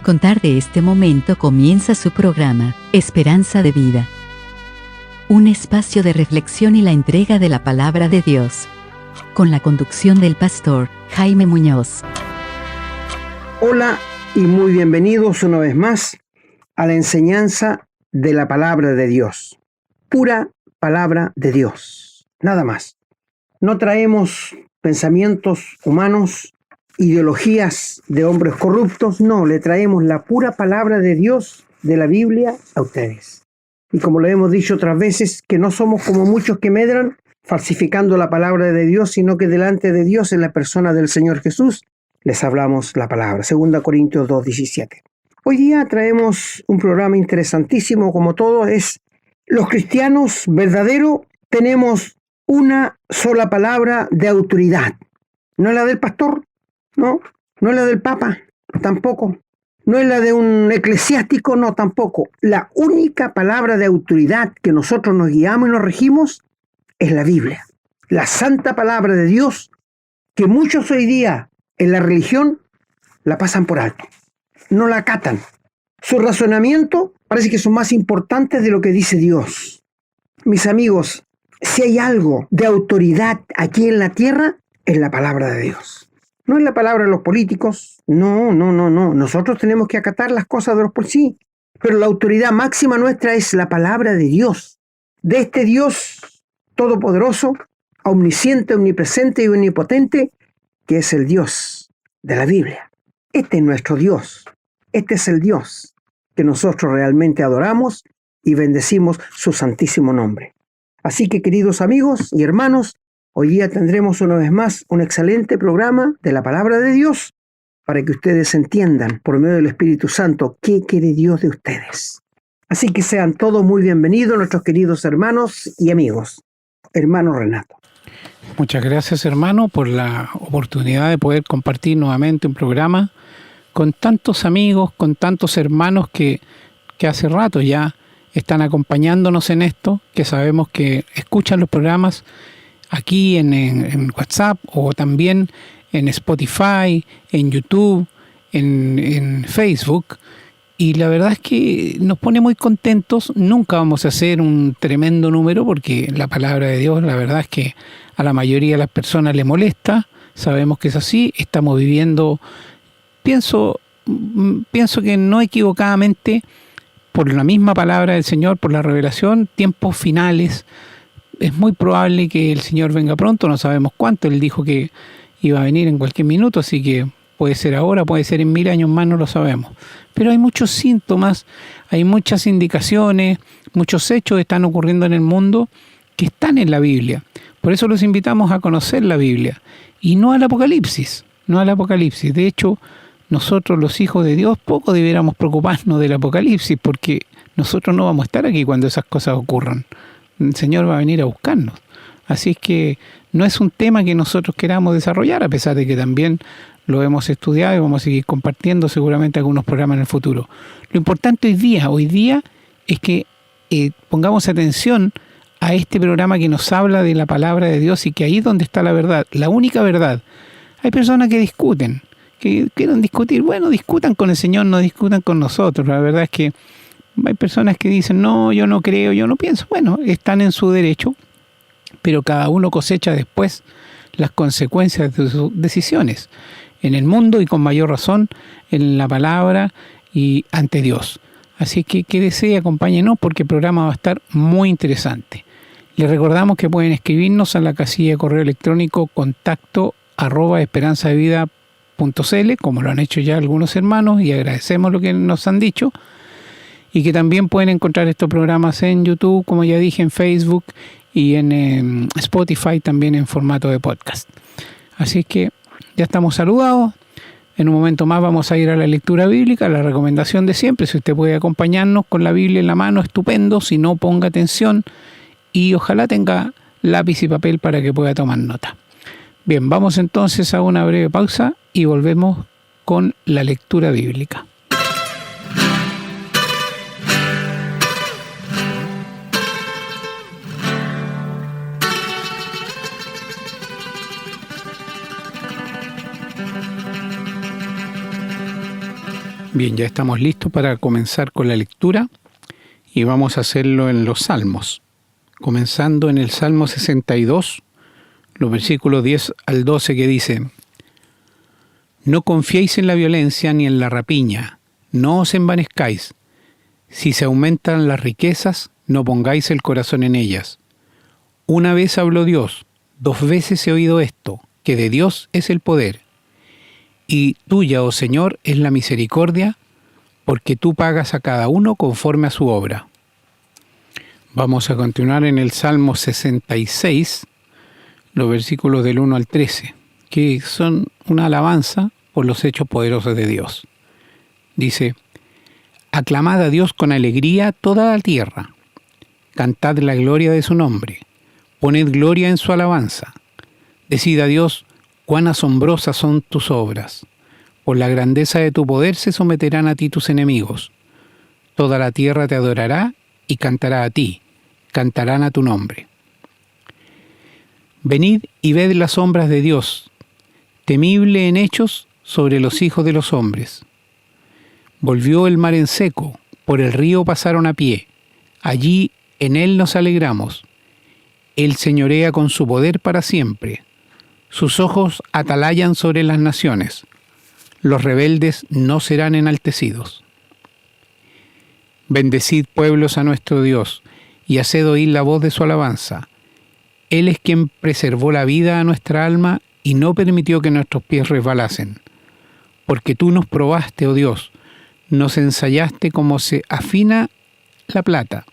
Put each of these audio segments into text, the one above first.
contar de este momento comienza su programa, Esperanza de Vida. Un espacio de reflexión y la entrega de la palabra de Dios. Con la conducción del pastor Jaime Muñoz. Hola y muy bienvenidos una vez más a la enseñanza de la palabra de Dios. Pura palabra de Dios, nada más. No traemos pensamientos humanos, ideologías de hombres corruptos, no, le traemos la pura palabra de Dios de la Biblia a ustedes. Y como lo hemos dicho otras veces, que no somos como muchos que medran falsificando la palabra de Dios, sino que delante de Dios, en la persona del Señor Jesús, les hablamos la palabra. 2 Corintios 2:17. Hoy día traemos un programa interesantísimo, como todo es, los cristianos verdaderos tenemos una sola palabra de autoridad. No es la del pastor, no es la del papa, tampoco. No es la de un eclesiástico, no, tampoco. La única palabra de autoridad que nosotros nos guiamos y nos regimos es la Biblia. La santa palabra de Dios, que muchos hoy día en la religión la pasan por alto. No la acatan. Su razonamiento parece que son más importantes de lo que dice Dios. Mis amigos, si hay algo de autoridad aquí en la tierra, es la palabra de Dios. No es la palabra de los políticos. No. Nosotros tenemos que acatar las cosas de los políticos. Sí, pero la autoridad máxima nuestra es la palabra de Dios. De este Dios todopoderoso, omnisciente, omnipresente y omnipotente, que es el Dios de la Biblia. Este es nuestro Dios. Este es el Dios que nosotros realmente adoramos y bendecimos su santísimo nombre. Así que, queridos amigos y hermanos, hoy día tendremos una vez más un excelente programa de la palabra de Dios para que ustedes entiendan por medio del Espíritu Santo qué quiere Dios de ustedes. Así que sean todos muy bienvenidos nuestros queridos hermanos y amigos. Hermano Renato. Muchas gracias, hermano, por la oportunidad de poder compartir nuevamente un programa con tantos amigos, con tantos hermanos que hace rato ya están acompañándonos en esto, que sabemos que escuchan los programas aquí en WhatsApp o también en Spotify, en YouTube, en Facebook. Y la verdad es que nos pone muy contentos. Nunca vamos a hacer un tremendo número porque la palabra de Dios, la verdad es que a la mayoría de las personas le molesta. Sabemos que es así. Estamos viviendo, pienso que no equivocadamente, por la misma palabra del Señor, por la revelación, tiempos finales. Es muy probable que el Señor venga pronto, no sabemos cuánto. Él dijo que iba a venir en cualquier minuto, así que puede ser ahora, puede ser en 1000 años más, no lo sabemos. Pero hay muchos síntomas, hay muchas indicaciones, muchos hechos están ocurriendo en el mundo que están en la Biblia. Por eso los invitamos a conocer la Biblia y no al Apocalipsis, De hecho, nosotros los hijos de Dios poco debiéramos preocuparnos del Apocalipsis porque nosotros no vamos a estar aquí cuando esas cosas ocurran. El Señor va a venir a buscarnos. Así es que no es un tema que nosotros queramos desarrollar, a pesar de que también lo hemos estudiado y vamos a seguir compartiendo seguramente algunos programas en el futuro. Lo importante hoy día es que pongamos atención a este programa que nos habla de la palabra de Dios y que ahí es donde está la verdad, la única verdad. Hay personas que discuten, que quieren discutir. Bueno, discutan con el Señor, no discutan con nosotros. La verdad es que hay personas que dicen, no, yo no creo, yo no pienso. Bueno, están en su derecho, pero cada uno cosecha después las consecuencias de sus decisiones en el mundo y con mayor razón en la palabra y ante Dios. Así que quédese y acompáñenos porque el programa va a estar muy interesante. Les recordamos que pueden escribirnos a la casilla de correo electrónico contacto@esperanzadevida.cl, como lo han hecho ya algunos hermanos y agradecemos lo que nos han dicho. Y que también pueden encontrar estos programas en YouTube, como ya dije, en Facebook y en Spotify también en formato de podcast. Así que ya estamos saludados. En un momento más vamos a ir a la lectura bíblica, la recomendación de siempre. Si usted puede acompañarnos con la Biblia en la mano, estupendo. Si no, ponga atención y ojalá tenga lápiz y papel para que pueda tomar nota. Bien, vamos entonces a una breve pausa y volvemos con la lectura bíblica. Bien, ya estamos listos para comenzar con la lectura y vamos a hacerlo en los Salmos, comenzando en el Salmo 62, los versículos 10 al 12 que dice: No confiéis en la violencia ni en la rapiña, no os envanezcáis. Si se aumentan las riquezas, no pongáis el corazón en ellas. Una vez habló Dios, 2 veces he oído esto, que de Dios es el poder. Y tuya, oh Señor, es la misericordia, porque tú pagas a cada uno conforme a su obra. Vamos a continuar en el Salmo 66, los versículos del 1 al 13, que son una alabanza por los hechos poderosos de Dios. Dice: Aclamad a Dios con alegría toda la tierra. Cantad la gloria de su nombre. Poned gloria en su alabanza. Decid a Dios: cuán asombrosas son tus obras. Por la grandeza de tu poder se someterán a ti tus enemigos. Toda la tierra te adorará y cantará a ti. Cantarán a tu nombre. Venid y ved las obras de Dios, temible en hechos sobre los hijos de los hombres. Volvió el mar en seco, por el río pasaron a pie. Allí en él nos alegramos. Él señorea con su poder para siempre. Sus ojos atalayan sobre las naciones. Los rebeldes no serán enaltecidos. Bendecid, pueblos, a nuestro Dios, y haced oír la voz de su alabanza. Él es quien preservó la vida a nuestra alma y no permitió que nuestros pies resbalasen. Porque tú nos probaste, oh Dios, nos ensayaste como se afina la plata.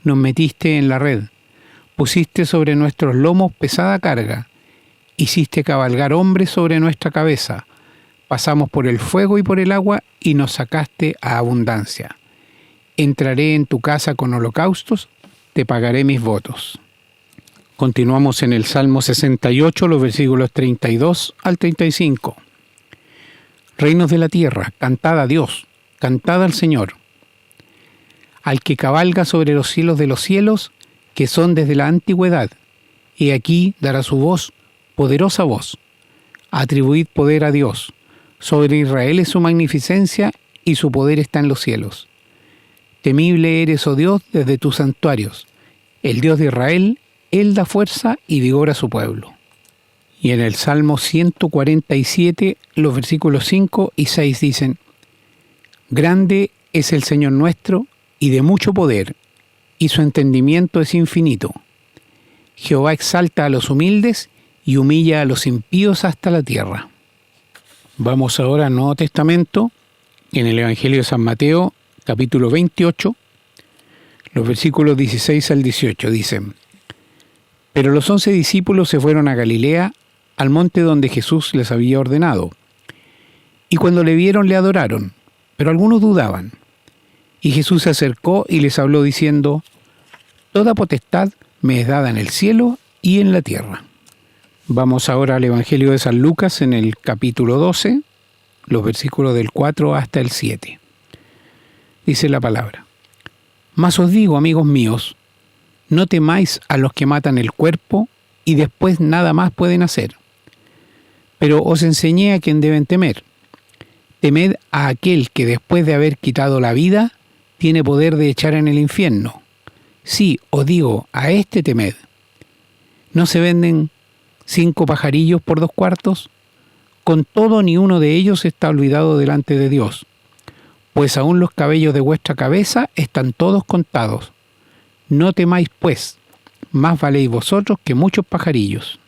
Nos metiste en la red, pusiste sobre nuestros lomos pesada carga. Hiciste cabalgar hombres sobre nuestra cabeza. Pasamos por el fuego y por el agua y nos sacaste a abundancia. Entraré en tu casa con holocaustos, te pagaré mis votos. Continuamos en el Salmo 68, los versículos 32 al 35. Reinos de la tierra, cantad a Dios, cantad al Señor. Al que cabalga sobre los cielos de los cielos, que son desde la antigüedad, y aquí dará su voz, poderosa voz. Atribuid poder a Dios. Sobre Israel es su magnificencia y su poder está en los cielos. Temible eres, oh Dios, desde tus santuarios. El Dios de Israel, Él da fuerza y vigor a su pueblo. Y en el Salmo 147, los versículos 5 y 6 dicen: Grande es el Señor nuestro y de mucho poder, y su entendimiento es infinito. Jehová exalta a los humildes y humilla a los impíos hasta la tierra. Vamos ahora al Nuevo Testamento, en el Evangelio de San Mateo, capítulo 28, los versículos 16 al 18, dicen: Pero los 11 discípulos se fueron a Galilea, al monte donde Jesús les había ordenado. Y cuando le vieron, le adoraron, pero algunos dudaban. Y Jesús se acercó y les habló diciendo: Toda potestad me es dada en el cielo y en la tierra. Vamos ahora al Evangelio de San Lucas en el capítulo 12, los versículos del 4 hasta el 7. Dice la palabra: Mas os digo, amigos míos, no temáis a los que matan el cuerpo y después nada más pueden hacer. Pero os enseñé a quién deben temer. Temed a aquel que después de haber quitado la vida, tiene poder de echar en el infierno. Sí, os digo, a este temed. ¿No se venden 5 pajarillos por 2 cuartos? Con todo, ni uno de ellos está olvidado delante de Dios. Pues aún los cabellos de vuestra cabeza están todos contados. No temáis, pues, más valéis vosotros que muchos pajarillos.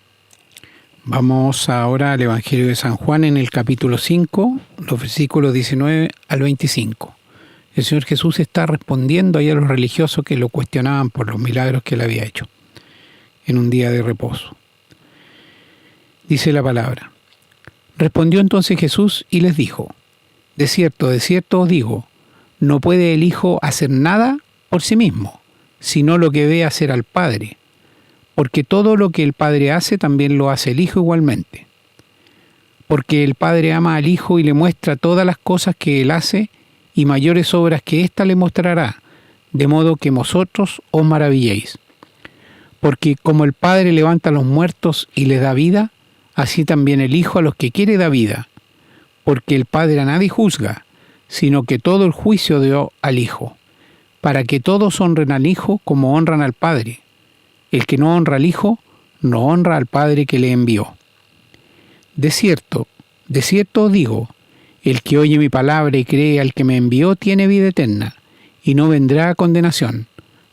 Vamos ahora al Evangelio de San Juan en el capítulo 5, los versículos 19 al 25. El Señor Jesús está respondiendo ahí a los religiosos que lo cuestionaban por los milagros que él había hecho en un día de reposo. Dice la palabra: Respondió entonces Jesús y les dijo: de cierto os digo, no puede el Hijo hacer nada por sí mismo, sino lo que ve hacer al Padre, porque todo lo que el Padre hace también lo hace el Hijo igualmente. Porque el Padre ama al Hijo y le muestra todas las cosas que Él hace, y mayores obras que ésta le mostrará, de modo que vosotros os maravilléis. Porque como el Padre levanta a los muertos y les da vida, así también el Hijo a los que quiere da vida. Porque el Padre a nadie juzga, sino que todo el juicio dio al Hijo, para que todos honren al Hijo como honran al Padre. El que no honra al Hijo, no honra al Padre que le envió. De cierto os digo, el que oye mi palabra y cree al que me envió tiene vida eterna, y no vendrá a condenación,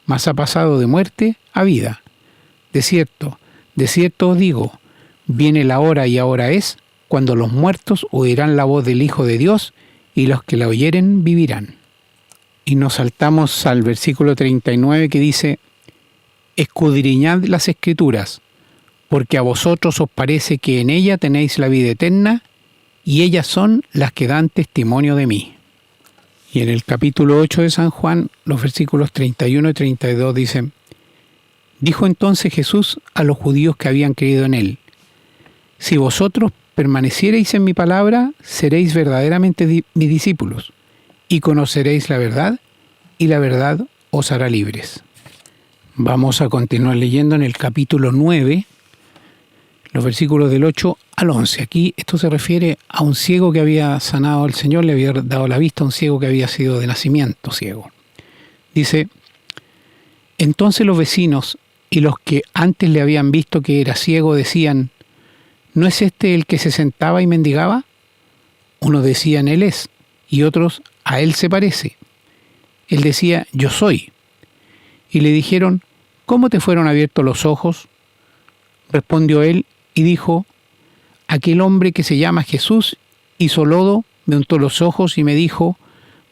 mas ha pasado de muerte a vida. De cierto os digo, viene la hora y ahora es, cuando los muertos oirán la voz del Hijo de Dios, y los que la oyeren vivirán. Y nos saltamos al versículo 39 que dice: escudriñad las Escrituras, porque a vosotros os parece que en ella tenéis la vida eterna, y ellas son las que dan testimonio de mí. Y en el capítulo 8 de San Juan, los versículos 31 y 32 dicen: dijo entonces Jesús a los judíos que habían creído en él: si vosotros permaneciereis en mi palabra, seréis verdaderamente mis discípulos, y conoceréis la verdad, y la verdad os hará libres. Vamos a continuar leyendo en el capítulo 9, los versículos del 8 al 11. Aquí esto se refiere a un ciego que había sanado el Señor, le había dado la vista a un ciego que había sido de nacimiento ciego. Dice: entonces los vecinos y los que antes le habían visto que era ciego decían: ¿no es este el que se sentaba y mendigaba? Unos decían: él es, y otros: a él se parece. Él decía: yo soy. Y le dijeron: ¿cómo te fueron abiertos los ojos? Respondió él y dijo: aquel hombre que se llama Jesús hizo lodo, me untó los ojos y me dijo: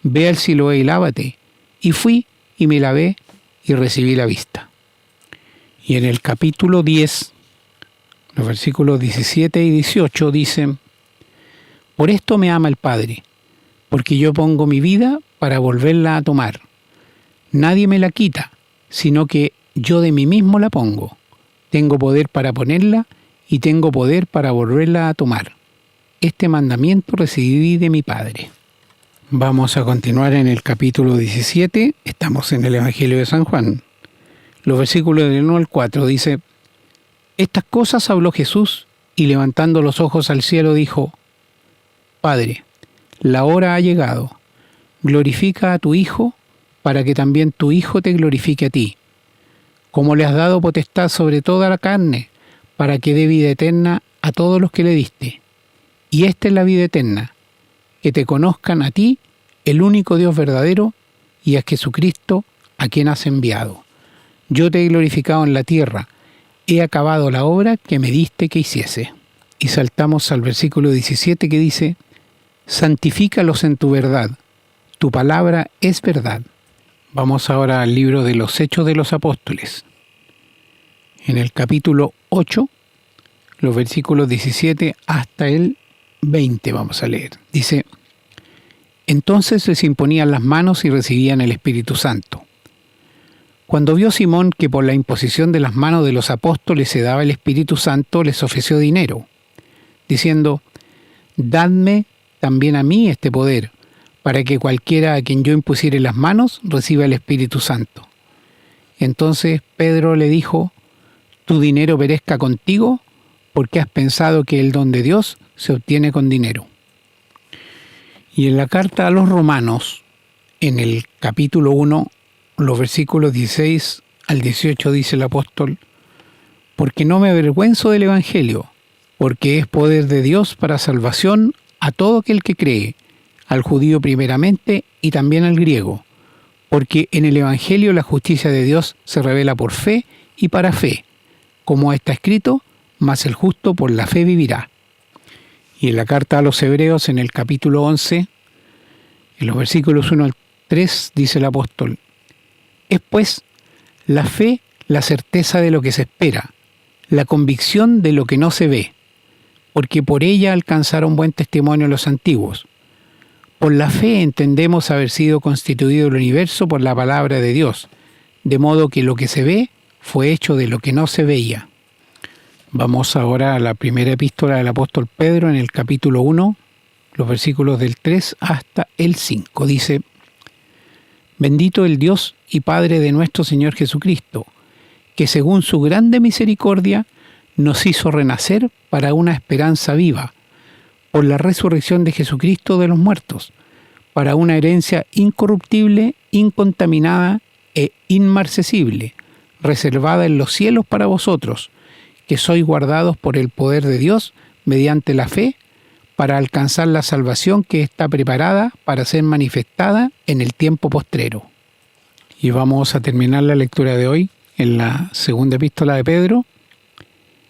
ve al Siloé y lávate. Y fui y me lavé y recibí la vista. Y en el capítulo 10, los versículos 17 y 18 dicen: por esto me ama el Padre, porque yo pongo mi vida para volverla a tomar. Nadie me la quita, sino que yo de mí mismo la pongo. Tengo poder para ponerla y tengo poder para volverla a tomar. Este mandamiento recibí de mi Padre. Vamos a continuar en el capítulo 17, estamos en el Evangelio de San Juan. Los versículos del 1 al 4 dice: estas cosas habló Jesús, y levantando los ojos al cielo dijo: Padre, la hora ha llegado. Glorifica a tu Hijo, para que también tu Hijo te glorifique a ti. Como le has dado potestad sobre toda la carne, para que dé vida eterna a todos los que le diste. Y esta es la vida eterna, que te conozcan a ti, el único Dios verdadero, y a Jesucristo, a quien has enviado. Yo te he glorificado en la tierra, he acabado la obra que me diste que hiciese. Y saltamos al versículo 17 que dice: santifícalos en tu verdad, tu palabra es verdad. Vamos ahora al libro de los Hechos de los Apóstoles. En el capítulo 8, los versículos 17 hasta el 20 vamos a leer. Dice: entonces les imponían las manos y recibían el Espíritu Santo. Cuando vio Simón que por la imposición de las manos de los apóstoles se daba el Espíritu Santo, les ofreció dinero, diciendo: dadme también a mí este poder, para que cualquiera a quien yo impusiere las manos reciba el Espíritu Santo. Entonces Pedro le dijo: tu dinero perezca contigo, porque has pensado que el don de Dios se obtiene con dinero. Y en la carta a los Romanos, en el capítulo 1, los versículos 16 al 18 dice el apóstol: porque no me avergüenzo del Evangelio, porque es poder de Dios para salvación a todo aquel que cree, al judío primeramente y también al griego, porque en el Evangelio la justicia de Dios se revela por fe y para fe, como está escrito: mas el justo por la fe vivirá. Y en la carta a los Hebreos, en el capítulo 11, en los versículos 1 al 3, dice el apóstol: es pues la fe la certeza de lo que se espera, la convicción de lo que no se ve, porque por ella alcanzaron buen testimonio los antiguos. Por la fe entendemos haber sido constituido el universo por la palabra de Dios, de modo que lo que se ve fue hecho de lo que no se veía. Vamos ahora a la primera epístola del apóstol Pedro, en el capítulo 1, los versículos del 3 hasta el 5. Dice: bendito el Dios y Padre de nuestro Señor Jesucristo, que según su grande misericordia nos hizo renacer para una esperanza viva, por la resurrección de Jesucristo de los muertos, para una herencia incorruptible, incontaminada e inmarcesible, reservada en los cielos para vosotros, que sois guardados por el poder de Dios mediante la fe, para alcanzar la salvación que está preparada para ser manifestada en el tiempo postrero. Y vamos a terminar la lectura de hoy en la segunda epístola de Pedro,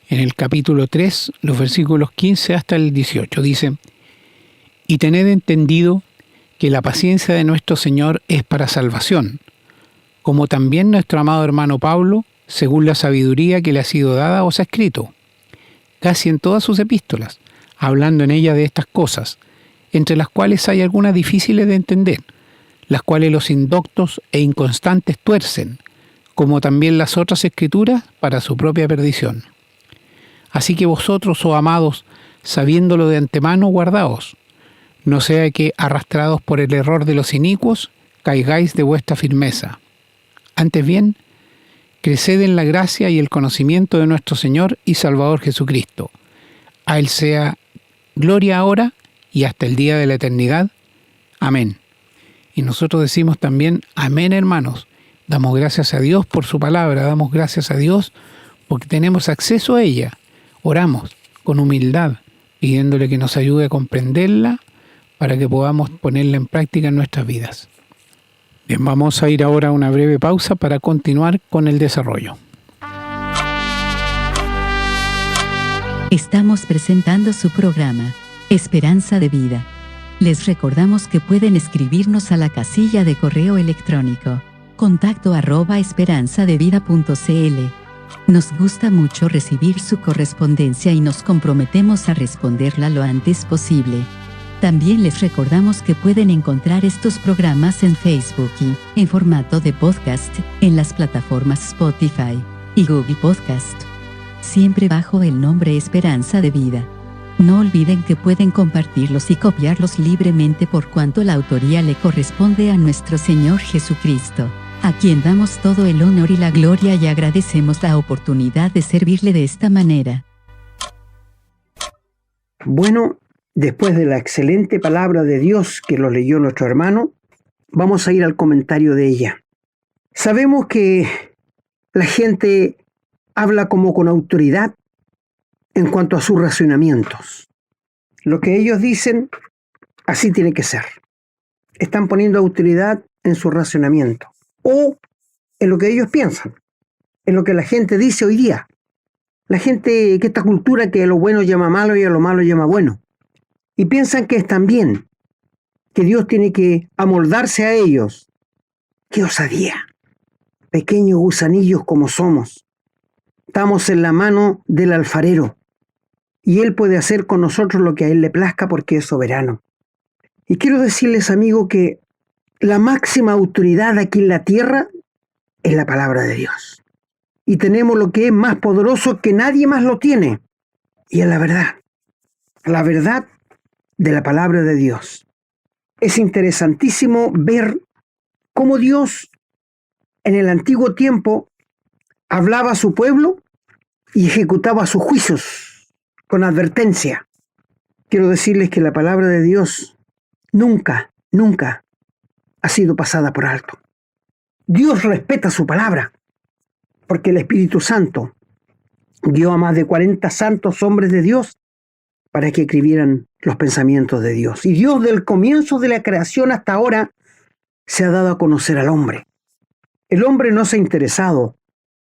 en el capítulo 3, los versículos 15 hasta el 18. Dice: «Y tened entendido que la paciencia de nuestro Señor es para salvación, como también nuestro amado hermano Pablo, según la sabiduría que le ha sido dada, os ha escrito, casi en todas sus epístolas, hablando en ella de estas cosas, entre las cuales hay algunas difíciles de entender, las cuales los indoctos e inconstantes tuercen, como también las otras escrituras, para su propia perdición. Así que vosotros, oh amados, sabiéndolo de antemano, guardaos, no sea que, arrastrados por el error de los inicuos, caigáis de vuestra firmeza. Antes bien, creced en la gracia y el conocimiento de nuestro Señor y Salvador Jesucristo. A Él sea gloria ahora y hasta el día de la eternidad. Amén». Y nosotros decimos también amén, hermanos. Damos gracias a Dios por su palabra, damos gracias a Dios porque tenemos acceso a ella. Oramos con humildad, pidiéndole que nos ayude a comprenderla para que podamos ponerla en práctica en nuestras vidas. Bien, vamos a ir ahora a una breve pausa para continuar con el desarrollo. Estamos presentando su programa, Esperanza de Vida. Les recordamos que pueden escribirnos a la casilla de correo electrónico contacto@esperanzadevida.cl. Nos gusta mucho recibir su correspondencia y nos comprometemos a responderla lo antes posible. También les recordamos que pueden encontrar estos programas en Facebook y, en formato de podcast, en las plataformas Spotify y Google Podcast, siempre bajo el nombre Esperanza de Vida. No olviden que pueden compartirlos y copiarlos libremente por cuanto la autoría le corresponde a nuestro Señor Jesucristo, a quien damos todo el honor y la gloria y agradecemos la oportunidad de servirle de esta manera. Bueno, después de la excelente palabra de Dios que lo leyó nuestro hermano, vamos a ir al comentario de ella. Sabemos que la gente habla como con autoridad en cuanto a sus razonamientos. Lo que ellos dicen, así tiene que ser. Están poniendo autoridad en su razonamiento o en lo que ellos piensan, en lo que la gente dice hoy día. La gente, que esta cultura que a lo bueno llama malo y a lo malo llama bueno. Y piensan que están bien, que Dios tiene que amoldarse a ellos. ¡Qué osadía! Pequeños gusanillos como somos. Estamos en la mano del alfarero. Y Él puede hacer con nosotros lo que a Él le plazca porque es soberano. Y quiero decirles, amigo, que la máxima autoridad aquí en la tierra es la palabra de Dios. Y tenemos lo que es más poderoso que nadie más lo tiene. Y es la verdad. La verdad de la palabra de Dios. Es interesantísimo ver cómo Dios en el antiguo tiempo hablaba a su pueblo y ejecutaba sus juicios con advertencia. Quiero decirles que la palabra de Dios nunca ha sido pasada por alto. Dios respeta su palabra, porque el Espíritu Santo guió a más de 40 santos hombres de Dios para que escribieran los pensamientos de Dios. Y Dios, del comienzo de la creación hasta ahora, se ha dado a conocer al hombre. El hombre no se ha interesado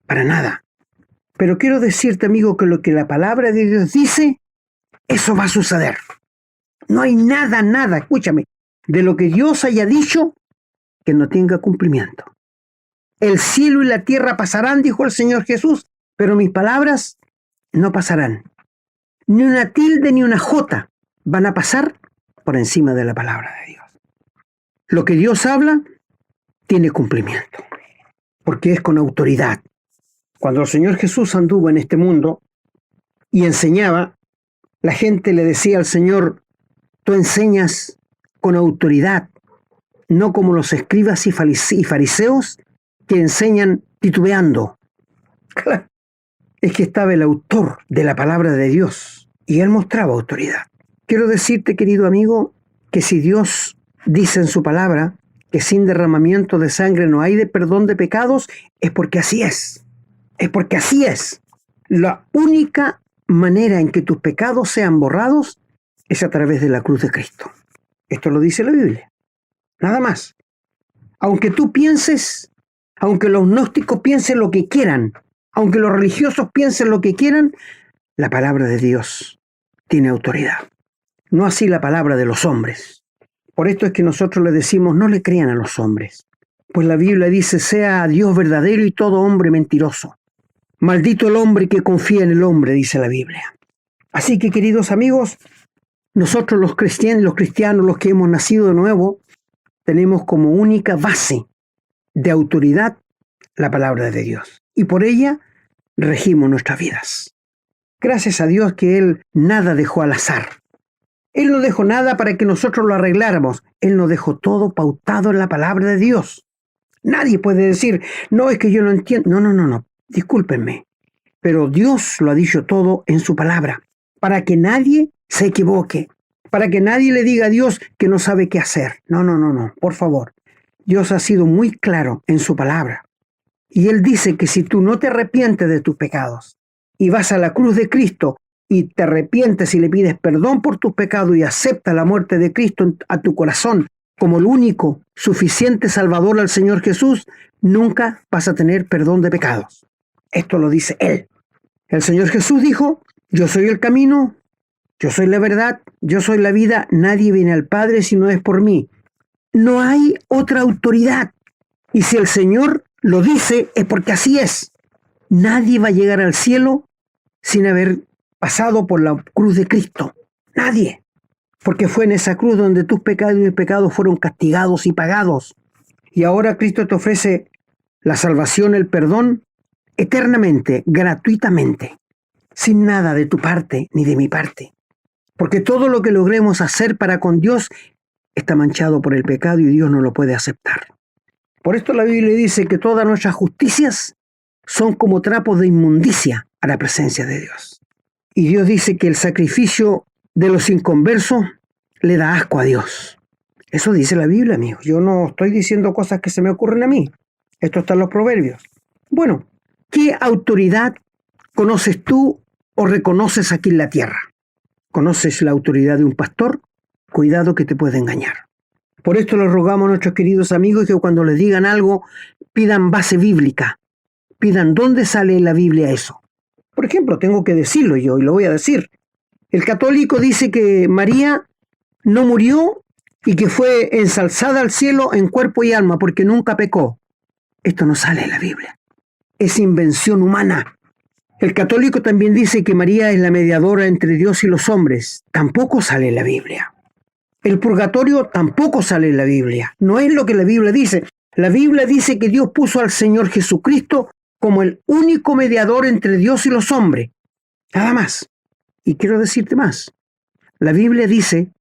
para nada. Pero quiero decirte, amigo, que lo que la palabra de Dios dice, eso va a suceder. No hay nada, escúchame, de lo que Dios haya dicho que no tenga cumplimiento. El cielo y la tierra pasarán, dijo el Señor Jesús, pero mis palabras no pasarán. Ni una tilde ni una jota van a pasar por encima de la palabra de Dios. Lo que Dios habla tiene cumplimiento, porque es con autoridad. Cuando el Señor Jesús anduvo en este mundo y enseñaba, la gente le decía al Señor: tú enseñas con autoridad, no como los escribas y fariseos que enseñan titubeando. Claro, es que estaba el autor de la palabra de Dios y él mostraba autoridad. Quiero decirte, querido amigo, que si Dios dice en su palabra que sin derramamiento de sangre no hay de perdón de pecados, es porque así es. Es porque así es. La única manera en que tus pecados sean borrados es a través de la cruz de Cristo. Esto lo dice la Biblia. Nada más. Aunque tú pienses, aunque los gnósticos piensen lo que quieran, aunque los religiosos piensen lo que quieran, la palabra de Dios tiene autoridad. No así la palabra de los hombres. Por esto es que nosotros le decimos, no le crean a los hombres. Pues la Biblia dice, sea Dios verdadero y todo hombre mentiroso. Maldito el hombre que confía en el hombre, dice la Biblia. Así que, queridos amigos, nosotros los cristianos, los que hemos nacido de nuevo, tenemos como única base de autoridad la palabra de Dios. Y por ella regimos nuestras vidas. Gracias a Dios que Él nada dejó al azar. Él no dejó nada para que nosotros lo arregláramos. Él nos dejó todo pautado en la palabra de Dios. Nadie puede decir, no, es que yo no entiendo. No. Discúlpenme. Pero Dios lo ha dicho todo en su palabra. Para que nadie se equivoque. Para que nadie le diga a Dios que no sabe qué hacer. No. Por favor. Dios ha sido muy claro en su palabra. Y Él dice que si tú no te arrepientes de tus pecados y vas a la cruz de Cristo y te arrepientes y le pides perdón por tus pecados y aceptas la muerte de Cristo a tu corazón como el único suficiente Salvador al Señor Jesús, nunca vas a tener perdón de pecados. Esto lo dice Él. El Señor Jesús dijo, yo soy el camino, yo soy la verdad, yo soy la vida, nadie viene al Padre si no es por mí. No hay otra autoridad. Y si el Señor lo dice, es porque así es. Nadie va a llegar al cielo sin haber pasado por la cruz de Cristo. Nadie. Porque fue en esa cruz donde tus pecados y mis pecados fueron castigados y pagados. Y ahora Cristo te ofrece la salvación, el perdón, eternamente, gratuitamente, sin nada de tu parte ni de mi parte. Porque todo lo que logremos hacer para con Dios está manchado por el pecado y Dios no lo puede aceptar. Por esto la Biblia dice que todas nuestras justicias son como trapos de inmundicia a la presencia de Dios. Y Dios dice que el sacrificio de los inconversos le da asco a Dios. Eso dice la Biblia, amigos. Yo no estoy diciendo cosas que se me ocurren a mí. Esto está en los Proverbios. Bueno, ¿qué autoridad conoces tú o reconoces aquí en la tierra? ¿Conoces la autoridad de un pastor? Cuidado que te puede engañar. Por esto les rogamos a nuestros queridos amigos que cuando les digan algo, pidan base bíblica. Pidan dónde sale en la Biblia eso. Por ejemplo, tengo que decirlo yo y lo voy a decir. El católico dice que María no murió y que fue ensalzada al cielo en cuerpo y alma porque nunca pecó. Esto no sale en la Biblia. Es invención humana. El católico también dice que María es la mediadora entre Dios y los hombres. Tampoco sale en la Biblia. El purgatorio tampoco sale en la Biblia. No es lo que la Biblia dice. La Biblia dice que Dios puso al Señor Jesucristo como el único mediador entre Dios y los hombres. Nada más. Y quiero decirte más. La Biblia dice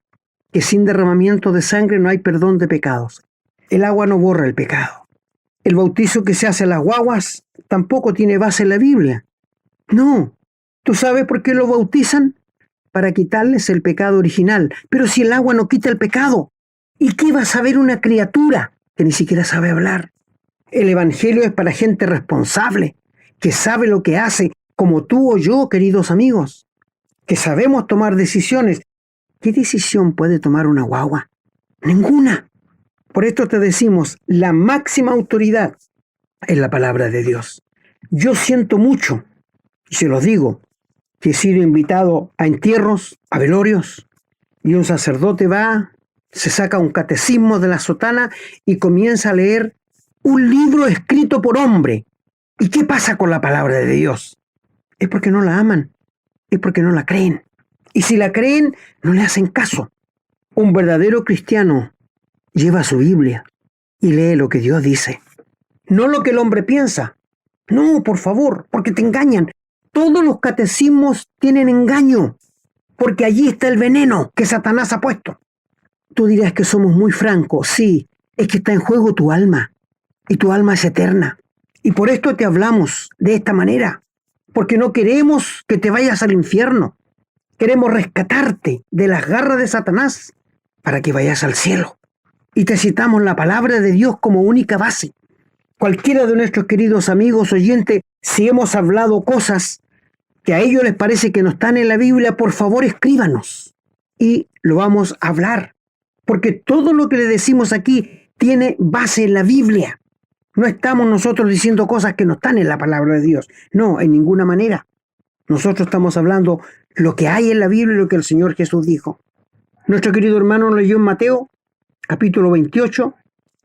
que sin derramamiento de sangre no hay perdón de pecados. El agua no borra el pecado. El bautizo que se hace a las guaguas tampoco tiene base en la Biblia. No. ¿Tú sabes por qué lo bautizan? Para quitarles el pecado original. Pero si el agua no quita el pecado, ¿y qué va a saber una criatura que ni siquiera sabe hablar? El Evangelio es para gente responsable, que sabe lo que hace, como tú o yo, queridos amigos, que sabemos tomar decisiones. ¿Qué decisión puede tomar una guagua? Ninguna. Por esto te decimos, la máxima autoridad es la palabra de Dios. Yo siento mucho, y se los digo, que he sido invitado a entierros, a velorios, y un sacerdote va, se saca un catecismo de la sotana y comienza a leer un libro escrito por hombre. ¿Y qué pasa con la palabra de Dios? Es porque no la aman, es porque no la creen. Y si la creen, no le hacen caso. Un verdadero cristiano lleva su Biblia y lee lo que Dios dice. No lo que el hombre piensa. No, por favor, porque te engañan. Todos los catecismos tienen engaño, porque allí está el veneno que Satanás ha puesto. Tú dirás que somos muy francos. Sí, es que está en juego tu alma. Y tu alma es eterna. Y por esto te hablamos de esta manera. Porque no queremos que te vayas al infierno. Queremos rescatarte de las garras de Satanás para que vayas al cielo. y necesitamos la palabra de Dios como única base. Cualquiera de nuestros queridos amigos oyentes, si hemos hablado cosas que a ellos les parece que no están en la Biblia, por favor escríbanos y lo vamos a hablar. Porque todo lo que le decimos aquí tiene base en la Biblia. No estamos nosotros diciendo cosas que no están en la palabra de Dios. No, en ninguna manera. Nosotros estamos hablando lo que hay en la Biblia y lo que el Señor Jesús dijo. Nuestro querido hermano lo leyó en Mateo, capítulo 28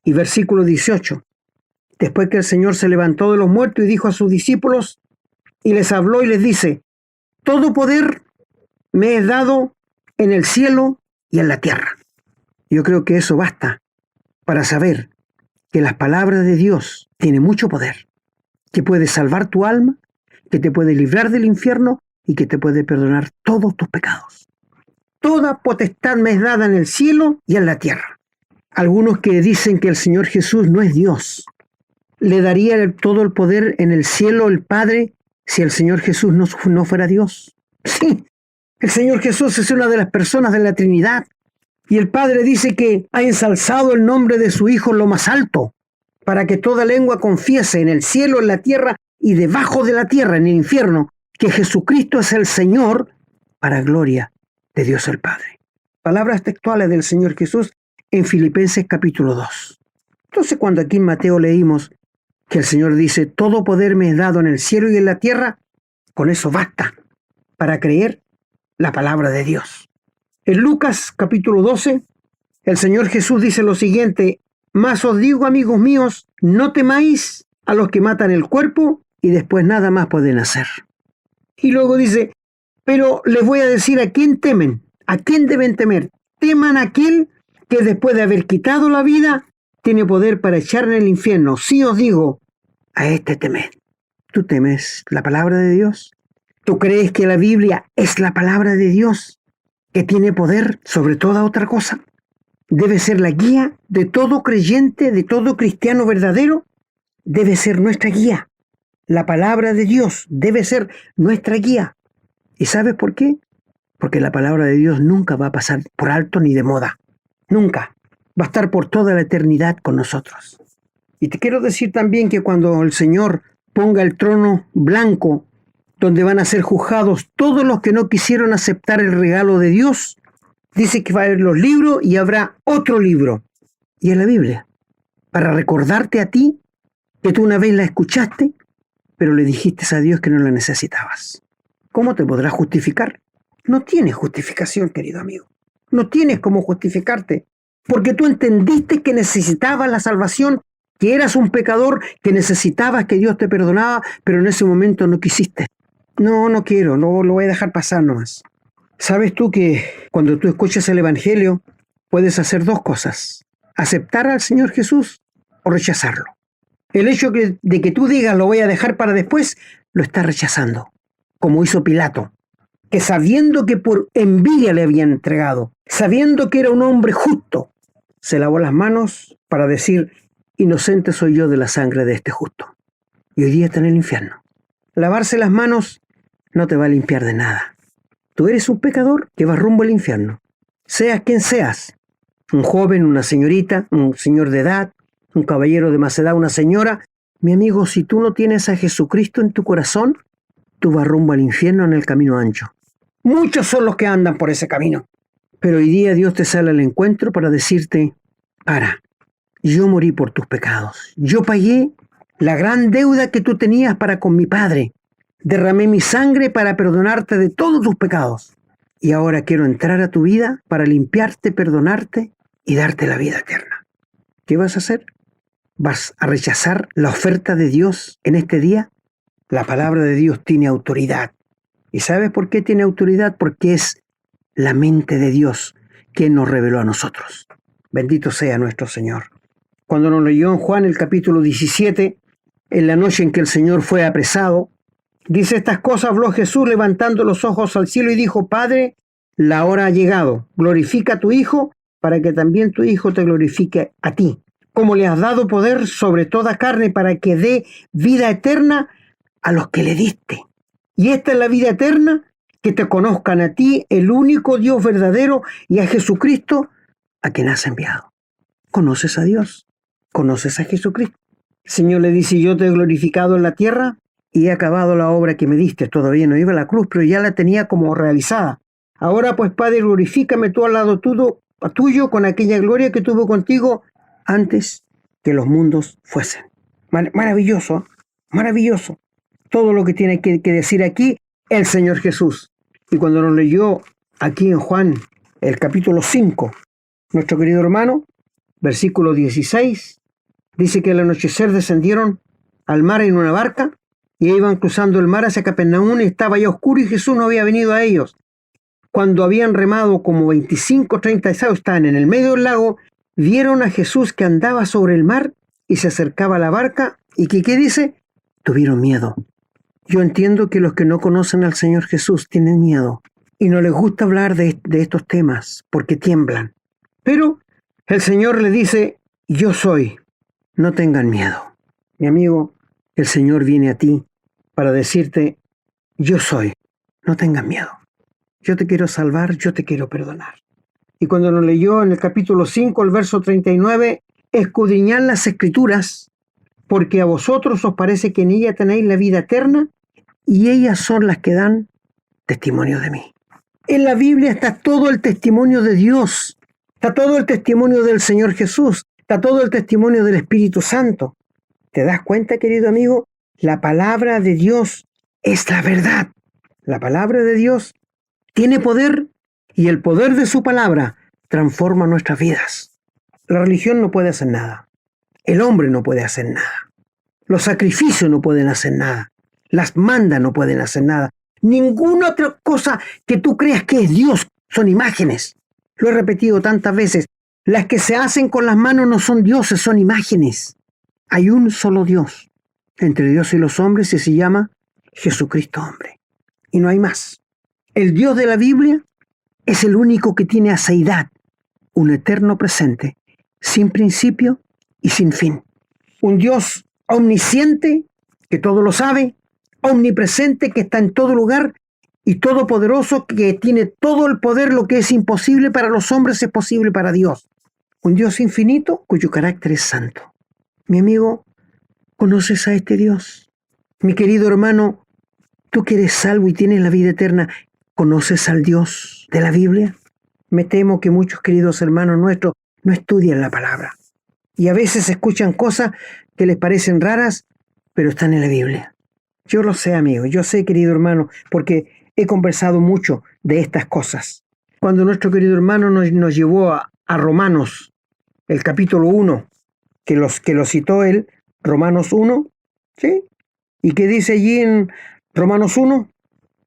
y versículo 18. Después que el Señor se levantó de los muertos y dijo a sus discípulos, y les habló y les dice, todo poder me es dado en el cielo y en la tierra. Yo creo que eso basta para saber que las palabras de Dios tienen mucho poder, que puede salvar tu alma, que te puede librar del infierno y que te puede perdonar todos tus pecados. Toda potestad me es dada en el cielo y en la tierra. Algunos que dicen que el Señor Jesús no es Dios, ¿le daría todo el poder en el cielo el Padre si el Señor Jesús no fuera Dios? Sí, el Señor Jesús es una de las personas de la Trinidad. Y el Padre dice que ha ensalzado el nombre de su Hijo en lo más alto, para que toda lengua confiese en el cielo, en la tierra y debajo de la tierra, en el infierno, que Jesucristo es el Señor, para gloria de Dios el Padre. Palabras textuales del Señor Jesús en Filipenses capítulo 2. Entonces, cuando aquí en Mateo leímos que el Señor dice, todo poder me es dado en el cielo y en la tierra, con eso basta para creer la palabra de Dios. En Lucas capítulo 12, el Señor Jesús dice lo siguiente, mas os digo, amigos míos, no temáis a los que matan el cuerpo y después nada más pueden hacer. Y luego dice, pero les voy a decir a quién temen, a quién deben temer. Teman a aquel que después de haber quitado la vida, tiene poder para echar en el infierno. Sí os digo, a este temed. ¿Tú temes la palabra de Dios? ¿Tú crees que la Biblia es la palabra de Dios, que tiene poder sobre toda otra cosa? Debe ser la guía de todo creyente, de todo cristiano verdadero. Debe ser nuestra guía. La palabra de Dios debe ser nuestra guía. ¿Y sabes por qué? Porque la palabra de Dios nunca va a pasar por alto ni de moda. Nunca. Va a estar por toda la eternidad con nosotros. Y te quiero decir también que cuando el Señor ponga el trono blanco, donde van a ser juzgados todos los que no quisieron aceptar el regalo de Dios, dice que va a haber los libros y habrá otro libro. Y es la Biblia. Para recordarte a ti que tú una vez la escuchaste, pero le dijiste a Dios que no la necesitabas. ¿Cómo te podrás justificar? No tienes justificación, querido amigo. No tienes cómo justificarte. Porque tú entendiste que necesitabas la salvación, que eras un pecador, que necesitabas que Dios te perdonaba, pero en ese momento no quisiste. No quiero, no lo voy a dejar pasar nomás. ¿Sabes tú que cuando tú escuchas el Evangelio puedes hacer dos cosas? Aceptar al Señor Jesús o rechazarlo. El hecho de que tú digas lo voy a dejar para después, lo estás rechazando, como hizo Pilato, que sabiendo que por envidia le habían entregado, sabiendo que era un hombre justo, se lavó las manos para decir, inocente soy yo de la sangre de este justo. Y hoy día está en el infierno. Lavarse las manos no te va a limpiar de nada. Tú eres un pecador que va rumbo al infierno. Seas quien seas, un joven, una señorita, un señor de edad, un caballero de más edad, una señora. Mi amigo, si tú no tienes a Jesucristo en tu corazón, tú vas rumbo al infierno en el camino ancho. Muchos son los que andan por ese camino. Pero hoy día Dios te sale al encuentro para decirte, para, yo morí por tus pecados. Yo pagué la gran deuda que tú tenías para con mi Padre. Derramé mi sangre para perdonarte de todos tus pecados. Y ahora quiero entrar a tu vida para limpiarte, perdonarte y darte la vida eterna. ¿Qué vas a hacer? ¿Vas a rechazar la oferta de Dios en este día? La palabra de Dios tiene autoridad. ¿Y sabes por qué tiene autoridad? Porque es la mente de Dios quien nos reveló a nosotros. Bendito sea nuestro Señor. Cuando nos leyó en Juan el capítulo 17, en la noche en que el Señor fue apresado, dice estas cosas, habló Jesús levantando los ojos al cielo y dijo, Padre, la hora ha llegado, glorifica a tu Hijo para que también tu Hijo te glorifique a ti. Como le has dado poder sobre toda carne para que dé vida eterna a los que le diste. Y esta es la vida eterna, que te conozcan a ti, el único Dios verdadero, y a Jesucristo, a quien has enviado. conoces a Dios, conoces a Jesucristo. El Señor le dice, yo te he glorificado en la tierra y he acabado la obra que me diste. Todavía no iba a la cruz, pero ya la tenía como realizada. Ahora pues, Padre, glorifícame tú al lado tuyo con aquella gloria que tuvo contigo antes que los mundos fuesen. Maravilloso, maravilloso. Todo lo que tiene que decir aquí el Señor Jesús. Y cuando nos leyó aquí en Juan, el capítulo 5, nuestro querido hermano, versículo 16, dice que al anochecer descendieron al mar en una barca y iban cruzando el mar hacia Capernaum y estaba ya oscuro y Jesús no había venido a ellos. Cuando habían remado como 25 o 30 estados, estaban en el medio del lago, vieron a Jesús que andaba sobre el mar y se acercaba a la barca y que, ¿qué dice? Tuvieron miedo. Yo entiendo que los que no conocen al Señor Jesús tienen miedo y no les gusta hablar de estos temas porque tiemblan. Pero el Señor le dice, yo soy, no tengan miedo. Mi amigo, el Señor viene a ti para decirte, yo soy, no tengan miedo. Yo te quiero salvar, yo te quiero perdonar. Y cuando nos leyó en el capítulo 5, el verso 39, escudriñad las Escrituras, porque a vosotros os parece que en ella tenéis la vida eterna, y ellas son las que dan testimonio de mí. En la Biblia está todo el testimonio de Dios, está todo el testimonio del Señor Jesús, está todo el testimonio del Espíritu Santo. ¿Te das cuenta, querido amigo? La palabra de Dios es la verdad. La palabra de Dios tiene poder y el poder de su palabra transforma nuestras vidas. La religión no puede hacer nada. El hombre no puede hacer nada. Los sacrificios no pueden hacer nada. Las mandas no pueden hacer nada. Ninguna otra cosa que tú creas que es Dios son imágenes. Lo he repetido tantas veces. Las que se hacen con las manos no son dioses, son imágenes. Hay un solo Dios entre Dios y los hombres y se llama Jesucristo hombre. Y no hay más. El Dios de la Biblia es el único que tiene aseidad, un eterno presente, sin principio y sin fin. Un Dios omnisciente, que todo lo sabe, omnipresente, que está en todo lugar, y todopoderoso, que tiene todo el poder. Lo que es imposible para los hombres es posible para Dios. Un Dios infinito cuyo carácter es santo. Mi amigo, ¿conoces a este Dios? Mi querido hermano, tú que eres salvo y tienes la vida eterna, ¿conoces al Dios de la Biblia? Me temo que muchos queridos hermanos nuestros no estudian la palabra. Y a veces escuchan cosas que les parecen raras, pero están en la Biblia. Yo lo sé, amigo, yo sé, querido hermano, porque he conversado mucho de estas cosas. Cuando nuestro querido hermano nos llevó a Romanos, el capítulo 1, que lo citó él, Romanos 1, ¿sí? ¿Y qué dice allí en Romanos 1?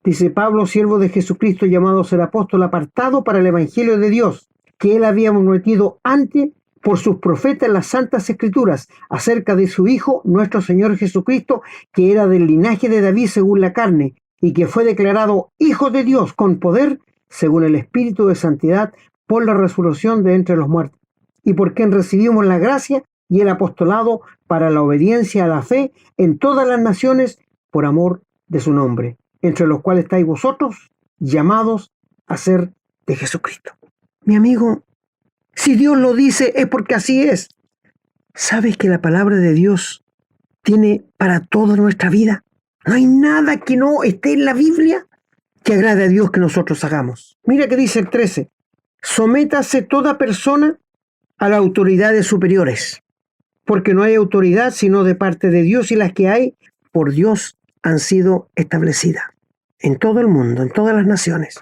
Dice, Pablo, siervo de Jesucristo, llamado a ser apóstol, apartado para el Evangelio de Dios, que él había prometido antes por sus profetas en las Santas Escrituras, acerca de su Hijo, nuestro Señor Jesucristo, que era del linaje de David según la carne, y que fue declarado Hijo de Dios con poder, según el Espíritu de Santidad, por la resurrección de entre los muertos, y por quien recibimos la gracia y el apostolado para la obediencia a la fe en todas las naciones, por amor de su nombre, entre los cuales estáis vosotros, llamados a ser de Jesucristo. Mi amigo, si Dios lo dice es porque así es. ¿Sabes que la palabra de Dios tiene para toda nuestra vida? No hay nada que no esté en la Biblia que agrade a Dios que nosotros hagamos. Mira que dice el 13. Sométase toda persona a las autoridades superiores, porque no hay autoridad sino de parte de Dios, y las que hay por Dios han sido establecidas en todo el mundo, en todas las naciones.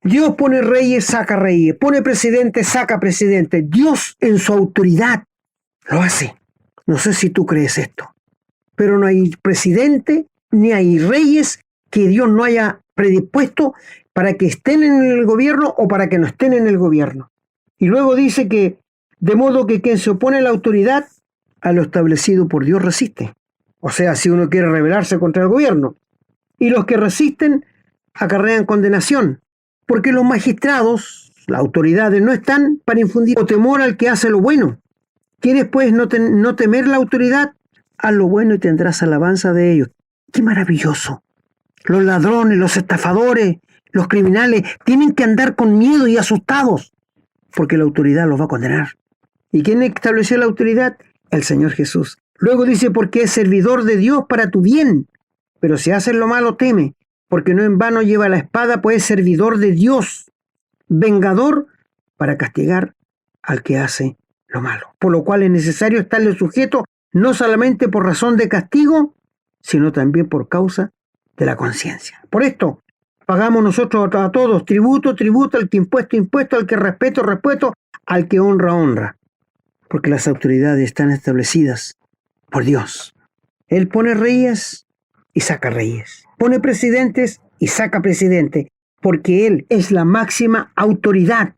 Dios pone reyes, saca reyes, pone presidentes, saca presidentes. Dios en su autoridad lo hace. No sé si tú crees esto, pero no hay presidente ni hay reyes que Dios no haya predispuesto para que estén en el gobierno o para que no estén en el gobierno. Y luego dice que de modo que quien se opone a la autoridad, a lo establecido por Dios resiste. O sea, si uno quiere rebelarse contra el gobierno. Y los que resisten acarrean condenación, porque los magistrados, las autoridades, no están para infundir temor al que hace lo bueno. ¿Quieres pues no temer la autoridad? Haz lo bueno y tendrás alabanza de ellos. ¡Qué maravilloso! Los ladrones, los estafadores, los criminales tienen que andar con miedo y asustados, porque la autoridad los va a condenar. ¿Y quién estableció la autoridad? El Señor Jesús. Luego dice, porque es servidor de Dios para tu bien. Pero si haces lo malo, teme, porque no en vano lleva la espada, pues es servidor de Dios, vengador para castigar al que hace lo malo. Por lo cual es necesario estarle sujeto, no solamente por razón de castigo, sino también por causa de la conciencia. Por esto, pagamos nosotros a todos tributo, al que impuesto, al que respeto, al que honra. Porque las autoridades están establecidas por Dios. Él pone reyes y saca reyes. Pone presidentes y saca presidentes. Porque Él es la máxima autoridad.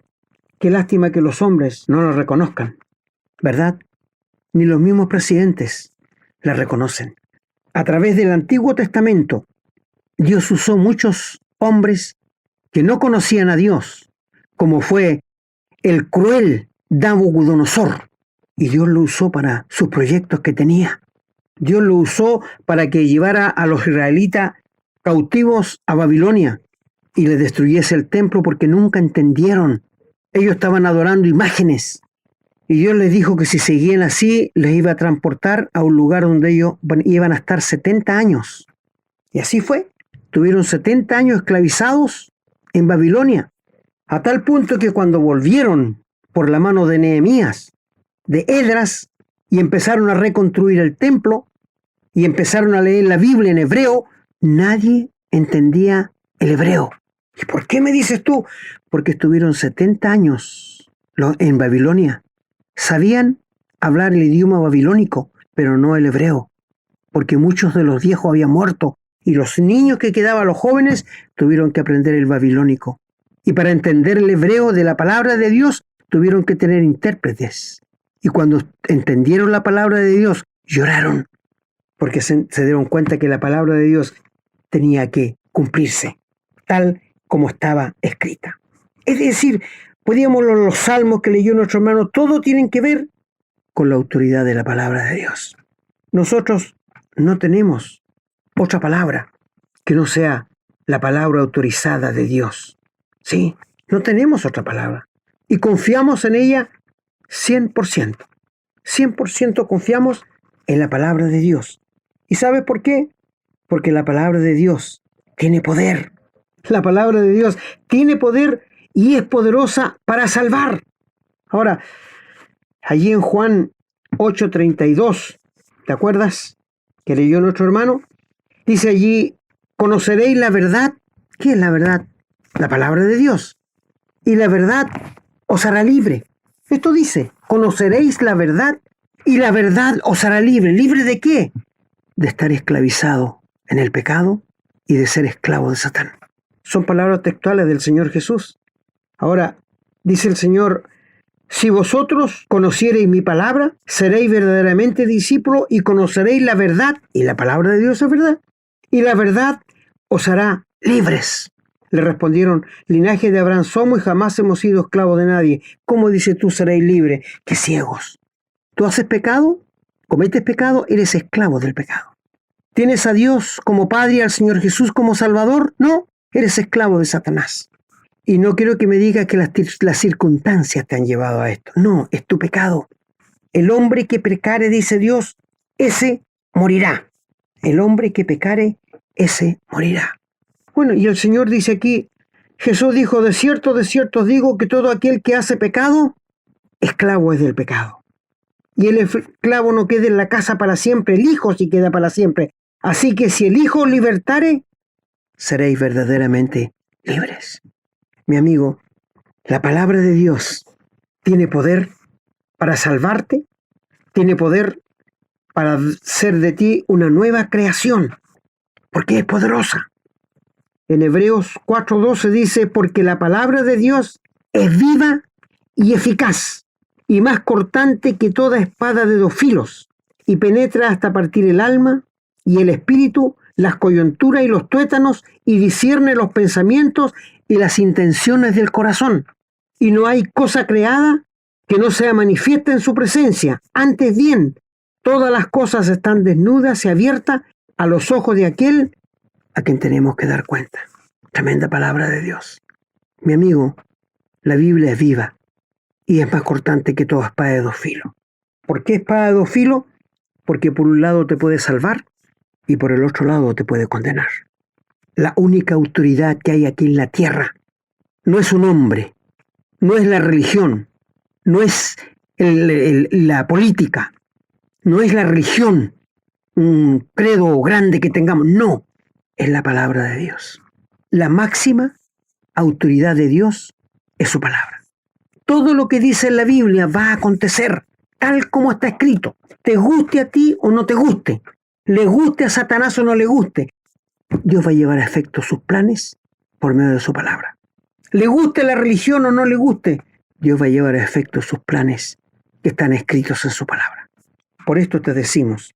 Qué lástima que los hombres no lo reconozcan, ¿verdad? Ni los mismos presidentes la reconocen. A través del Antiguo Testamento, Dios usó muchos hombres que no conocían a Dios, como fue el cruel Nabucodonosor. Y Dios lo usó para sus proyectos que tenía. Dios lo usó para que llevara a los israelitas cautivos a Babilonia y les destruyese el templo porque nunca entendieron. Ellos estaban adorando imágenes. Y Dios les dijo que si seguían así, les iba a transportar a un lugar donde ellos iban a estar 70 años. Y así fue. Tuvieron 70 años esclavizados en Babilonia. A tal punto que cuando volvieron por la mano de Nehemías, de Esdras, y empezaron a reconstruir el templo, y empezaron a leer la Biblia en hebreo, nadie entendía el hebreo. ¿Y por qué me dices tú? Porque estuvieron 70 años en Babilonia. Sabían hablar el idioma babilónico, pero no el hebreo, porque muchos de los viejos habían muerto, y los niños que quedaban, los jóvenes, tuvieron que aprender el babilónico. Y para entender el hebreo de la palabra de Dios, tuvieron que tener intérpretes. Y cuando entendieron la palabra de Dios, lloraron, porque se dieron cuenta que la palabra de Dios tenía que cumplirse, tal como estaba escrita. Es decir, podíamos los salmos que leyó nuestro hermano, todo tienen que ver con la autoridad de la palabra de Dios. Nosotros no tenemos otra palabra que no sea la palabra autorizada de Dios. Sí, no tenemos otra palabra. Y confiamos en ella 100%. 100% confiamos en la palabra de Dios. ¿Y sabes por qué? Porque la palabra de Dios tiene poder. La palabra de Dios tiene poder y es poderosa para salvar. Ahora, allí en Juan 8:32, ¿te acuerdas que leyó nuestro hermano? Dice allí, conoceréis la verdad. ¿Qué es la verdad? La palabra de Dios. Y la verdad os hará libre. Esto dice, conoceréis la verdad y la verdad os hará libre. ¿Libre de qué? De estar esclavizado en el pecado y de ser esclavo de Satán. Son palabras textuales del Señor Jesús. Ahora, dice el Señor, si vosotros conociereis mi palabra, seréis verdaderamente discípulos y conoceréis la verdad. Y la palabra de Dios es verdad. Y la verdad os hará libres. Le respondieron, linaje de Abraham somos y jamás hemos sido esclavos de nadie. ¿Cómo dices tú seréis libres? ¡Qué ciegos! ¿Tú haces pecado? ¿Cometes pecado? Eres esclavo del pecado. ¿Tienes a Dios como Padre y al Señor Jesús como Salvador? No, eres esclavo de Satanás. Y no quiero que me digas que las circunstancias te han llevado a esto. No, es tu pecado. El hombre que pecare, dice Dios, ese morirá. El hombre que pecare, ese morirá. Bueno, y el Señor dice aquí, Jesús dijo, de cierto os digo que todo aquel que hace pecado, esclavo es del pecado. Y el esclavo no queda en la casa para siempre, el Hijo sí queda para siempre. Así que si el Hijo os libertare, seréis verdaderamente libres. Mi amigo, la palabra de Dios tiene poder para salvarte, tiene poder para ser de ti una nueva creación, porque es poderosa. En Hebreos 4:12 dice, porque la palabra de Dios es viva y eficaz, y más cortante que toda espada de 2 filos, y penetra hasta partir el alma y el espíritu, las coyunturas y los tuétanos, y discierne los pensamientos y las intenciones del corazón. Y no hay cosa creada que no sea manifiesta en su presencia. Antes bien, todas las cosas están desnudas y abiertas a los ojos de aquel a quien tenemos que dar cuenta. Tremenda palabra de Dios. Mi amigo, la Biblia es viva y es más cortante que toda espada de dos filos. ¿Por qué espada de dos filos? Porque por un lado te puede salvar y por el otro lado te puede condenar. La única autoridad que hay aquí en la tierra no es un hombre, no es la religión, no es la política, no es la religión, un credo grande que tengamos, no, es la palabra de Dios. La máxima autoridad de Dios es su palabra. Todo lo que dice en la Biblia va a acontecer tal como está escrito, te guste a ti o no te guste, le guste a Satanás o no le guste. Dios va a llevar a efecto sus planes por medio de su palabra. Le guste la religión o no le guste, Dios va a llevar a efecto sus planes que están escritos en su palabra. Por esto te decimos,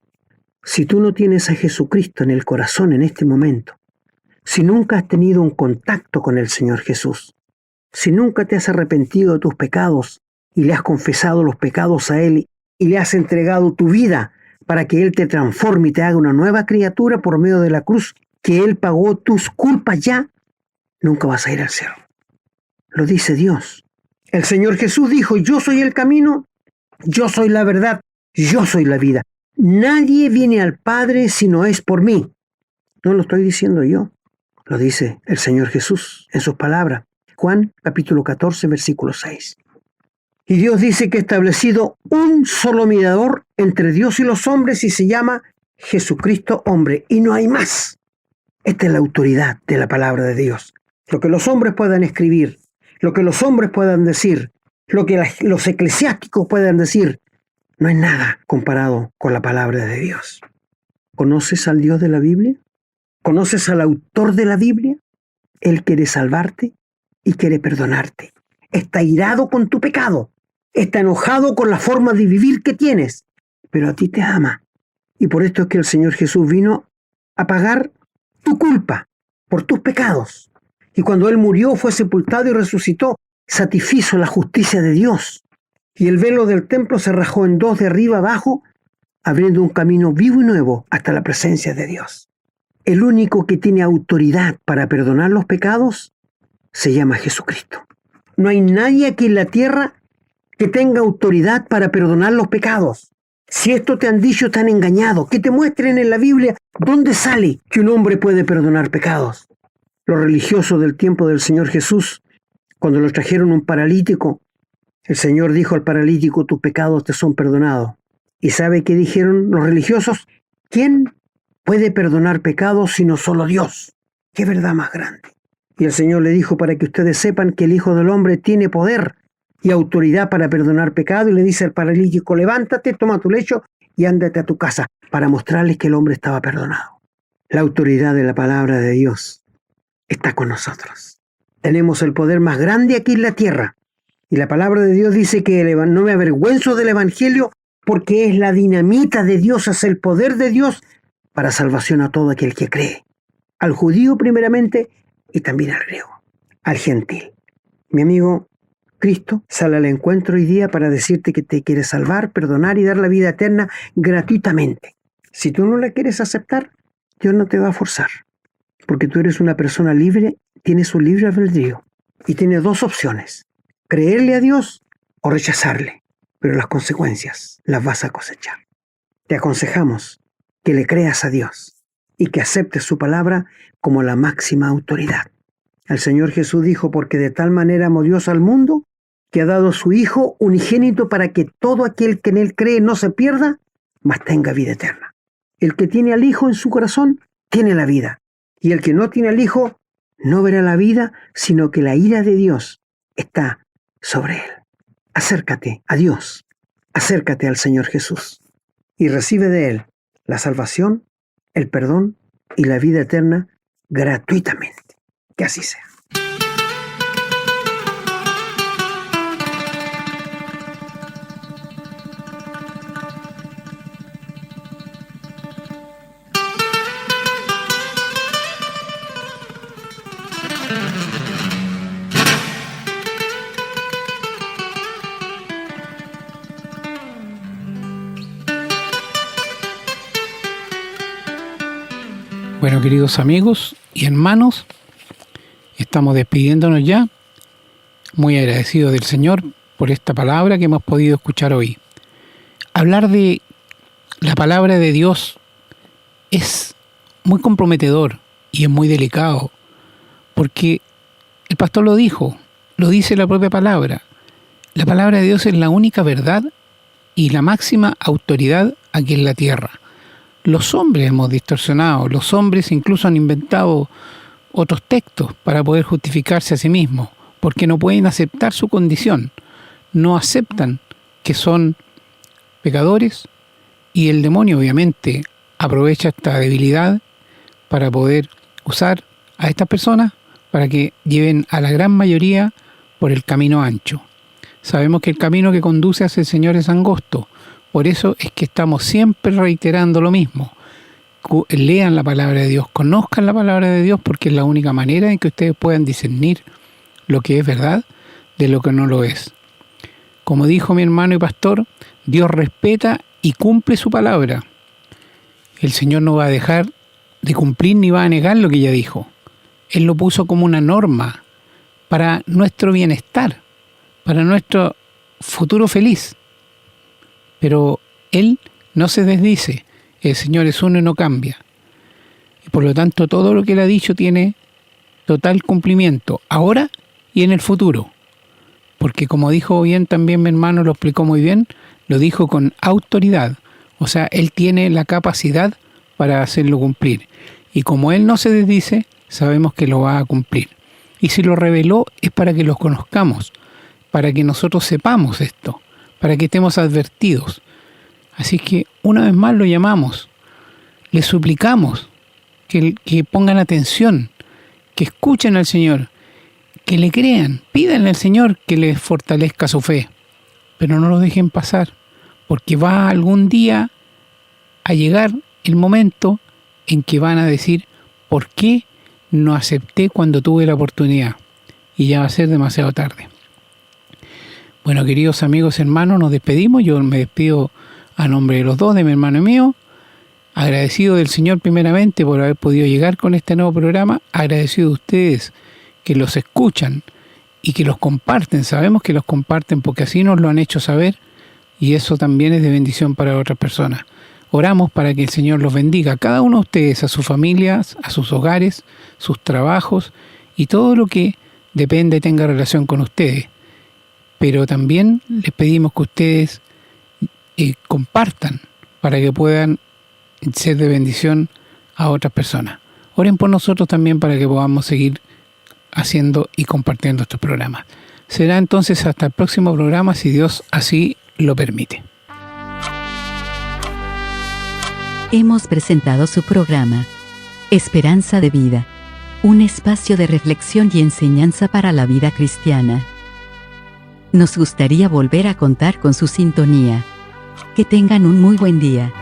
si tú no tienes a Jesucristo en el corazón en este momento, si nunca has tenido un contacto con el Señor Jesús, si nunca te has arrepentido de tus pecados y le has confesado los pecados a Él y le has entregado tu vida para que Él te transforme y te haga una nueva criatura por medio de la cruz, que Él pagó tus culpas ya, nunca vas a ir al cielo. Lo dice Dios. El Señor Jesús dijo, yo soy el camino, yo soy la verdad, yo soy la vida. Nadie viene al Padre si no es por mí. No lo estoy diciendo yo, lo dice el Señor Jesús en sus palabras. Juan capítulo 14, versículo 6. Y Dios dice que ha establecido un solo mediador entre Dios y los hombres y se llama Jesucristo hombre. Y no hay más. Esta es la autoridad de la palabra de Dios. Lo que los hombres puedan escribir, lo que los hombres puedan decir, lo que los eclesiásticos puedan decir, no es nada comparado con la palabra de Dios. ¿Conoces al Dios de la Biblia? ¿Conoces al autor de la Biblia? Él quiere salvarte y quiere perdonarte. Está irado con tu pecado. Está enojado con la forma de vivir que tienes. Pero a ti te ama. Y por esto es que el Señor Jesús vino a pagar tu culpa por tus pecados. Y cuando Él murió, fue sepultado y resucitó, satisfizo la justicia de Dios. Y el velo del templo se rajó en dos de arriba abajo, abriendo un camino vivo y nuevo hasta la presencia de Dios. El único que tiene autoridad para perdonar los pecados se llama Jesucristo. No hay nadie aquí en la tierra que tenga autoridad para perdonar los pecados. Si esto te han dicho, te han engañado. Que te muestren en la Biblia dónde sale que un hombre puede perdonar pecados. Los religiosos del tiempo del Señor Jesús, cuando lo trajeron un paralítico, el Señor dijo al paralítico, tus pecados te son perdonados. ¿Y sabe qué dijeron los religiosos? ¿Quién puede perdonar pecados sino solo Dios? ¡Qué verdad más grande! Y el Señor le dijo, para que ustedes sepan que el Hijo del Hombre tiene poder y autoridad para perdonar pecado, y le dice al paralítico, levántate, toma tu lecho y ándate a tu casa, para mostrarles que el hombre estaba perdonado. La autoridad de la palabra de Dios está con nosotros. Tenemos el poder más grande aquí en la tierra. Y la palabra de Dios dice que no me avergüenzo del Evangelio porque es la dinamita de Dios, es el poder de Dios para salvación a todo aquel que cree. Al judío primeramente y también al griego, al gentil. Mi amigo, Cristo sale al encuentro hoy día para decirte que te quiere salvar, perdonar y dar la vida eterna gratuitamente. Si tú no la quieres aceptar, Dios no te va a forzar. Porque tú eres una persona libre, tienes un libre albedrío y tienes dos opciones. Creerle a Dios o rechazarle, pero las consecuencias las vas a cosechar. Te aconsejamos que le creas a Dios y que aceptes su palabra como la máxima autoridad. El Señor Jesús dijo, porque de tal manera amó Dios al mundo, que ha dado a su Hijo unigénito para que todo aquel que en Él cree no se pierda, mas tenga vida eterna. El que tiene al Hijo en su corazón, tiene la vida. Y el que no tiene al Hijo, no verá la vida, sino que la ira de Dios está sobre él. Acércate a Dios, acércate al Señor Jesús y recibe de Él la salvación, el perdón y la vida eterna gratuitamente. Que así sea. Bueno, queridos amigos y hermanos, estamos despidiéndonos ya, muy agradecidos del Señor por esta palabra que hemos podido escuchar hoy. Hablar de la palabra de Dios es muy comprometedor y es muy delicado, porque el pastor lo dijo, lo dice la propia palabra. La palabra de Dios es la única verdad y la máxima autoridad aquí en la tierra. Los hombres hemos distorsionado, los hombres incluso han inventado otros textos para poder justificarse a sí mismos, porque no pueden aceptar su condición, no aceptan que son pecadores, y el demonio obviamente aprovecha esta debilidad para poder usar a estas personas para que lleven a la gran mayoría por el camino ancho. Sabemos que el camino que conduce hacia el Señor es angosto, por eso es que estamos siempre reiterando lo mismo. Lean la palabra de Dios, conozcan la palabra de Dios, porque es la única manera en que ustedes puedan discernir lo que es verdad de lo que no lo es. Como dijo mi hermano y pastor, Dios respeta y cumple su palabra. El Señor no va a dejar de cumplir ni va a negar lo que ya dijo. Él lo puso como una norma para nuestro bienestar, para nuestro futuro feliz. Pero Él no se desdice. El Señor es uno y no cambia. Y por lo tanto, todo lo que Él ha dicho tiene total cumplimiento, ahora y en el futuro. Porque como dijo bien también mi hermano, lo explicó muy bien, lo dijo con autoridad. O sea, Él tiene la capacidad para hacerlo cumplir. Y como Él no se desdice, sabemos que lo va a cumplir. Y si lo reveló es para que los conozcamos, para que nosotros sepamos esto, para que estemos advertidos. Así que una vez más lo llamamos, les suplicamos que pongan atención, que escuchen al Señor, que le crean, pídanle al Señor que les fortalezca su fe, pero no lo dejen pasar, porque va algún día a llegar el momento en que van a decir, ¿por qué no acepté cuando tuve la oportunidad? Y ya va a ser demasiado tarde. Bueno, queridos amigos, hermanos, nos despedimos. Yo me despido a nombre de los dos, de mi hermano y mío, agradecido del Señor primeramente por haber podido llegar con este nuevo programa, agradecido de ustedes que los escuchan y que los comparten. Sabemos que los comparten porque así nos lo han hecho saber, y eso también es de bendición para otras personas. Oramos para que el Señor los bendiga a cada uno de ustedes, a sus familias, a sus hogares, sus trabajos y todo lo que depende y tenga relación con ustedes. Pero también les pedimos que ustedes compartan para que puedan ser de bendición a otras personas. Oren por nosotros también para que podamos seguir haciendo y compartiendo estos programas. Será entonces hasta el próximo programa, si Dios así lo permite. Hemos presentado su programa Esperanza de Vida, un espacio de reflexión y enseñanza para la vida cristiana. Nos gustaría volver a contar con su sintonía. Que tengan un muy buen día.